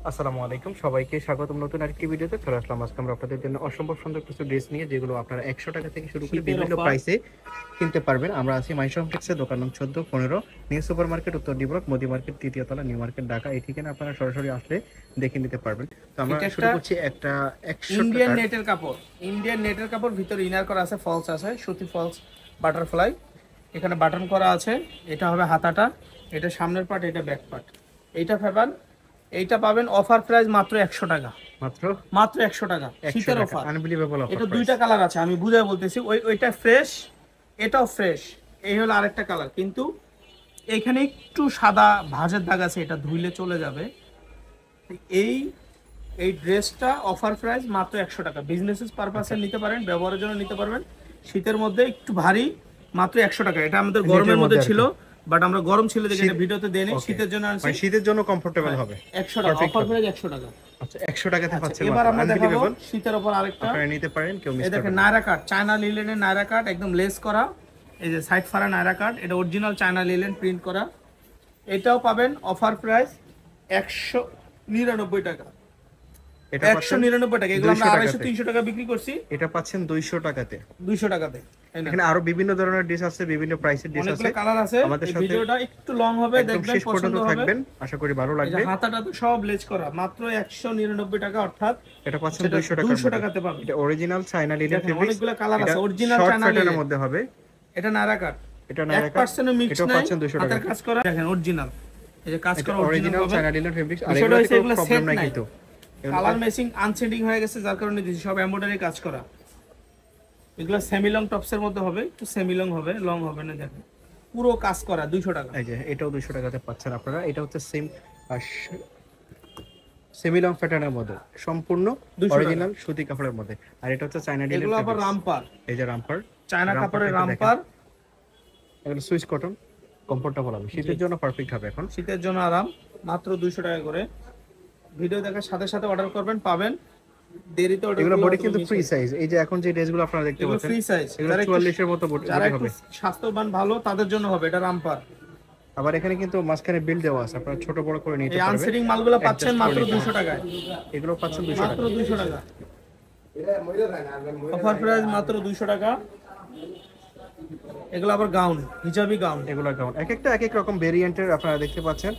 আসসালামু আলাইকুম, সবাইকে স্বাগতম নতুন আরেকটি ভিডিওতে। চলে আসলাম আজকে আমরা আপনাদের জন্য অসম্ভব সুন্দর কিছু ড্রেস নিয়ে, যেগুলো আপনারা 100 টাকা থেকে শুরু করে শীতের বিভিন্ন অফার। প্রাইসে কিনতে পারবেন। আমরা আছি মাইশো কমপ্লেক্সে, দোকান নং 14-15, নিউ সুপার মার্কেট, উত্তর ডি ব্লক, মোদি মার্কেট, তৃতীয় তলা, নিউ মার্কেট, ঢাকা। এই ঠিকানা আপনারা সরাসরি আসলে দেখে নিতে পারবেন। তো আমরা এটা শুরু একটা করছি একটা 100 ইন্ডিয়ান টাকার। নেটের কাপড়। ইন্ডিয়ান নেটের কাপড়, ভিতরে ইনার করা আছে, ফলস আছে, সুতি ফলস, বাটারফ্লাই। এখানে বাটন করা আছে। এটা হবে হাতাটা, এটা সামনের পার্ট, এটা ব্যাক পার্ট। এইটা ফেবান, এইটা পাবেন অফার প্রাইস মাত্র 100 টাকা। মাত্র মাত্র 100 টাকা, 100 শীতের টাকা অফার। আনবিলিভেবল অফার এটা প্রাইস। দুইটা কালার আছে, আমি বুঝাই বলতেছি। ওইটা ফ্রেশ, এটাও ফ্রেশ। এই হলো আরেকটা কালার, কিন্তু এখানে একটু সাদা ভাঁজের দাগ আছে, এটা ধুইলে চলে যাবে। এই এই ড্রেসটা অফার প্রাইস মাত্র 100 টাকা। বিজনেস পারপাসে নিতে পারেন, ব্যবহারের জন্য নিতে পারবেন। শীতের মধ্যে একটু ভারী, মাত্র 100 টাকা। এটা আমাদের গরমের মধ্যে ছিল, বাট আমরা গরম ছিল দেখে এটা ভিডিওতে দেই নাই, শীতের জন্য আনছি। মানে শীতের জন্য কমফোর্টেবল হবে। 100 টাকা অফার প্রাইস, 100 টাকা। আচ্ছা, 100 টাকাতে আচ্ছা, পাচ্ছেন এবার মাত্র আমরা দেখাবো আনবিলিভেবল। শীতের উপর আরেকটা। আপনারা নিতে পারেন, কেউ মিস এই দেখেন করবেন না। নায়রা কাট, চায়না লিলেনের নায়রা কাট, একদম লেস করা। এই যে সাইড ফারা নায়রা কাট, এটা অরিজিনাল চায়না লিলেন প্রিন্ট করা। এটাও পাবেন অফার প্রাইস 199 টাকা। এটা পাচ্ছেন 199 টাকা। এগুলো আমরা 200 250 টাকাতে। 300 টাকা বিক্রি করছি, এটা পাচ্ছেন 200 টাকাতে। 200 টাকাতে। তাই না? এখানে আরো বিভিন্ন ধরনের ড্রেস আছে, বিভিন্ন প্রাইসের ড্রেস আছে। অনেকগুলো কালার আছে। আমাদের এই সাথে ভিডিওটা একটু লং হবে, একদম দেখবেন শেষ পছন্দ পর্যন্ত হবে। থাকবেন, আশা করি ভালো এই যে লাগবে। হাতাটা তো সব লেজ করা, মাত্র 199 টাকা, অর্থাৎ এটা পাচ্ছেন সেটা 200 টাকার 200 মধ্যে। টাকাতে পাবেন। এটা অরিজিনাল চায়না লিনেন দেখেন ফেব্রিক্স। অনেকগুলো কালার এটা আছে, অরিজিনাল শর্ট চায়না প্যাটার্নের লিলেন। মধ্যে হবে। এটা নায়রা কাট, এটা নায়রা কাট। 1% মিক্স এটাও নাই, পাচ্ছেন 200 হাতের টাকাতে। কাজ করা। দেখেন অরিজিনাল, এই যে কাজ এটা করা অরিজিনাল অরিজিনাল পাবেন। China linen fabrics. আর বিষয়টা এগুলো হচ্ছে কোনো এগুলো প্রবলেম সেট নাই নাই, কিন্তু। কালার ম্যাচিং আনসেটিং হয়ে গেছে, যার কারণে দিছি সব এমব্রয়ডারি কাজ করা। এগুলো সেমি লং টপসের মধ্যে হবে, একটু সেমি লং হবে, লং হবে না। দেখেন পুরো কাজ করা, 200 টাকা। এই যে এটাও 200 টাকাতে পাচ্ছেন আপনারা। এটা হচ্ছে সেম সেমি লং প্যাটার্নের মধ্যে, সম্পূর্ণ 200 টাকা। অরিজিনাল সুতি কাপড়ের মধ্যে। আর এটা হচ্ছে চায়না লিনেন এগুলো আবার ফেব্রিক্স। রামপার, এই যে রামপার, চায়না কাপড়ের রামপারটা দেখেন। রামপার। এগুলো সুইস কটন, কমফোর্টেবল হবে, শীতের জন্য পারফেক্ট হবে এখন। শীতের জন্য আরাম, মাত্র 200 টাকা করে। ভিডিও দেখার সাথে সাথে অর্ডার করবেন, পাবেন। দেরিতে অর্ডার এগুলো করলে বডি হয়তো কিন্তু মিস ফ্রি হবে। সাইজ। এই যে এখন যে ড্রেসগুলো আপনারা দেখতে এগুলো পাচ্ছেন, ফ্রি সাইজ, এগুলো 44 এর মতো যারা বডি একটু হবে। স্বাস্থ্যবান ভালো তাদের জন্য হবে, এটা রামপার। আবার এখানে কিন্তু মাঝখানে বিল দেওয়া আছে, আপনারা ছোট বড় করে নিতে এই পারবেন। আনসেটিং মালগুলো পাচ্ছেন Adjust করে মাত্র নিতে 200 পারবেন। টাকায়। এগুলো পাচ্ছেন 200 মাত্র টাকা। 200 টাকা অফার প্রাইস, মাত্র 200 টাকা। এগুলো আবার গাউন, হিজাবি গাউন। এগুলো গাউন, এক একটা এক এক রকম ভেরিয়েন্টের আপনারা দেখতে পাচ্ছেন।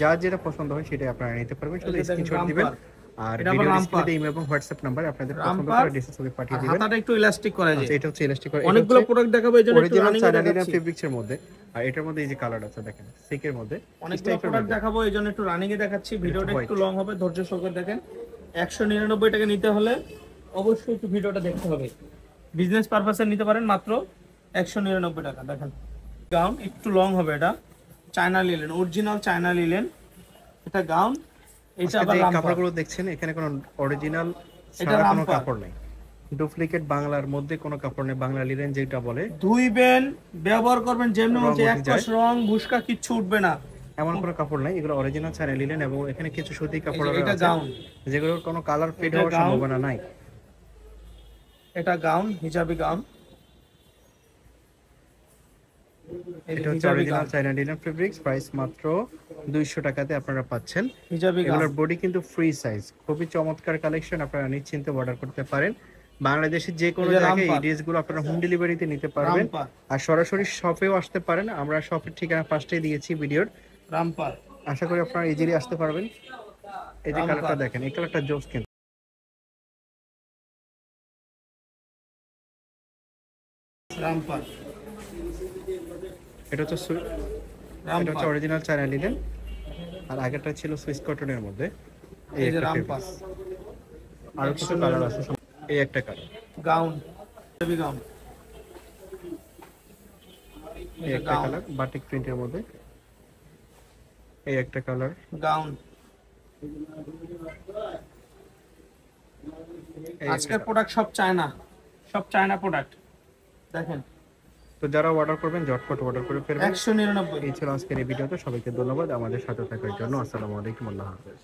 যার যেটা পছন্দ হয় সেটাই আপনারা নিতে পারবেন, শুধু এই যে দেখেন স্ক্রিনশট দিবেন। রামপার, আর এটা আবার ভিডিও রামপার। স্ক্রিনে ইমেল এবং হোয়াটসঅ্যাপ নাম্বারে আপনাদের পছন্দ রামপার, করে ড্রেসের ছবি পাঠিয়ে আর দিবেন। হাতাটা একটু ইলাস্টিক করা যায়। আচ্ছা, এটা হচ্ছে ইলাস্টিক করা। এটা অনেকগুলো হচ্ছে প্রোডাক্ট দেখাবো, এই জন্য একটু অরিজিনাল রানিং চায়না লিনেন দেখাচ্ছি। ফেব্রিক্সের মধ্যে। আর এটার মধ্যে এই যে কালার আছে দেখেন, সিকের মধ্যে, অনেকগুলো প্রোডাক্ট দেখাবো, এই জন্য একটু রানিং এ দেখাচ্ছি। ভিডিওটা একটু লং হবে, ধৈর্য সহকারে দেখেন। 199 টাকা নিতে হলে অবশ্যই একটু ভিডিওটা দেখতে হবে। বিজনেস পারপাসে নিতে পারেন, মাত্র 199 টাকা। দেখেন গাউন একটু লং হবে, এটা China linen, original China linen. এটা গাউন, এটা আজকে আবার যে রামপার। কাপড়গুলো দেখছেন, এখানে কোনো অরিজিনাল এটা ছাড়া কোনো রামপার। কাপড় নেই, ডুপ্লিকেট বাংলার মধ্যে কোনো কাপড় নেই। বাংলা লিনেন যেটা বলে, ধুইবেন, ব্যবহার করবেন, যেমনি রং হচ্ছে উঠে এক যায়, পাশ রং ভুসকা কিচ্ছু উঠবে না। এমন কোনো কাপড় নাই। এগুলো অরিজিনাল চায়না লিনেন এবং এখানে কিছু সুতি কাপড় এটা আছে গাউন, যেগুলোর কোনো কালার ফেড এটা হওয়ার গাউন, সম্ভাবনা নাই। এটা গাউন, হিজাবি গাউন। এই যে এটা হচ্ছে hijabi original gown, China linen fabrics, price মাত্র 200 টাকাতে আপনারা পাচ্ছেন। Hijabi gown. এগুলোর বডি কিন্তু ফ্রি সাইজ, খুবই চমৎকার কালেকশন, আপনারা নিশ্চিন্তে অর্ডার করতে পারেন। বাংলাদেশের যে কোনো এই যে জায়গায় এই রামপার, ড্রেসগুলো আপনারা হোম ডেলিভারিতে নিতে পারবেন। রামপার, আর সরাসরি শপেও আসতে পারেন, আমরা শপের ঠিকানা ফার্স্টেই দিয়েছি ভিডিওর। রামপার, আশা করি আপনারা ইজিলি আসতে পারবেন। এই যে কালারটা রামপার, দেখেন, এই কালারটা জোস কিন্তু। রামপার, এটা হচ্ছে এটা হচ্ছে রামপার। Original China linen. আর আগেরটা ছিল সুইস কটনের মধ্যে। এই এই যে একটা রামপার, ফেব্রিক্স, আরো কিছু কালার আছে। এই একটা কালার, গাউন, হিজাবি গাউন। এই এটা একটা গাউন, কালার বাটিক প্রিন্টের মধ্যে। এই একটা কালার, গাউন। এই একটা আজকের colour। প্রোডাক্ট সব চায়না, সব চায়না প্রোডাক্ট। দেখেন তো যারা অর্ডার করবেন ঝটপট অর্ডার করে ফেলবেন। 199। এই ছিল আজকের এই ভিডিওতে। সবাইকে ধন্যবাদ আমাদের সাথে থাকার জন্য। আসসালামু আলাইকুম, আল্লাহ হাফেজ।